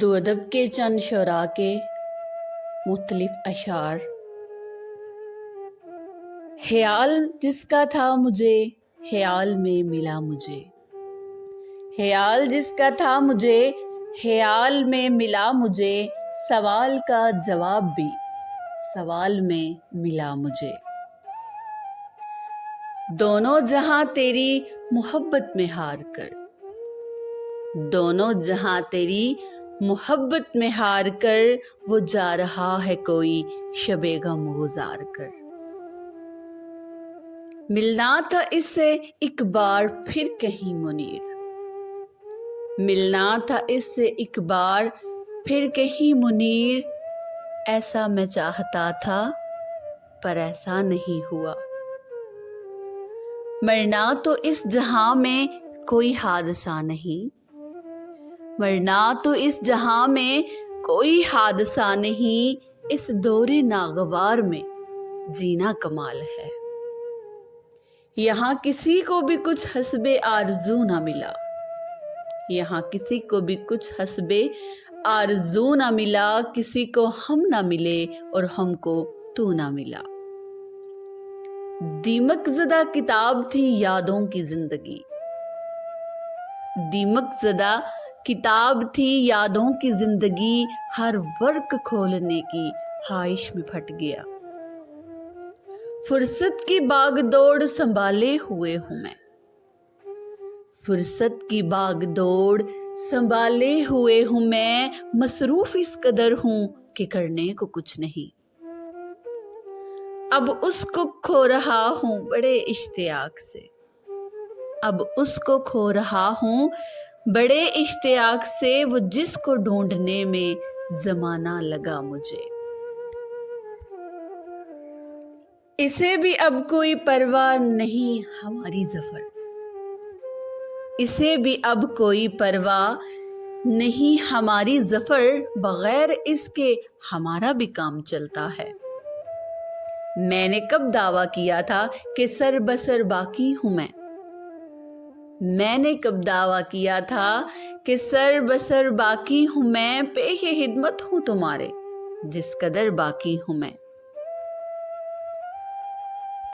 اردو ادب کے چند شعراء کے مختلف اشعار۔ خیال جس کا تھا مجھے خیال میں ملا مجھے، خیال جس کا تھا مجھے خیال میں ملا مجھے، سوال کا جواب بھی سوال میں ملا مجھے۔ دونوں جہاں تیری محبت میں ہار کر، دونوں جہاں تیری محبت میں ہار کر، وہ جا رہا ہے کوئی شب غم گزار کر۔ ملنا تھا اس سے ایک بار پھر کہیں منیر، ملنا تھا اس سے ایک بار پھر کہیں منیر، ایسا میں چاہتا تھا پر ایسا نہیں ہوا۔ مرنا تو اس جہاں میں کوئی حادثہ نہیں، مرنا تو اس جہاں میں کوئی حادثہ نہیں، اس دور ناگوار میں جینا کمال ہے۔ یہاں کسی کو بھی کچھ حسب آرزو نہ ملا، یہاں کسی کو بھی کچھ حسب آرزو نہ ملا، کسی کو ہم نہ ملے اور ہم کو تو نہ ملا۔ دیمک زدہ کتاب تھی یادوں کی زندگی، دیمک زدہ کتاب تھی یادوں کی زندگی، ہر ورق کھولنے کی خواہش میں پھٹ گیا۔ فرصت کی باغ دوڑ سنبھالے ہوئے ہوں میں، فرصت کی باغ دوڑ سنبھالے ہوئے ہوں میں، مصروف اس قدر ہوں کہ کرنے کو کچھ نہیں۔ اب اس کو کھو رہا ہوں بڑے اشتیاق سے، اب اس کو کھو رہا ہوں بڑے اشتیاق سے، وہ جس کو ڈھونڈنے میں زمانہ لگا مجھے۔ اسے بھی اب کوئی پرواہ نہیں ہماری ظفر، اسے بھی اب کوئی پرواہ نہیں ہماری ظفر، بغیر اس کے ہمارا بھی کام چلتا ہے۔ میں نے کب دعویٰ کیا تھا کہ سر بسر باقی ہوں میں نے کب دعویٰ کیا تھا کہ سر بسر باقی ہوں میں، پیش خدمت ہوں تمہارے جس قدر باقی ہوں میں۔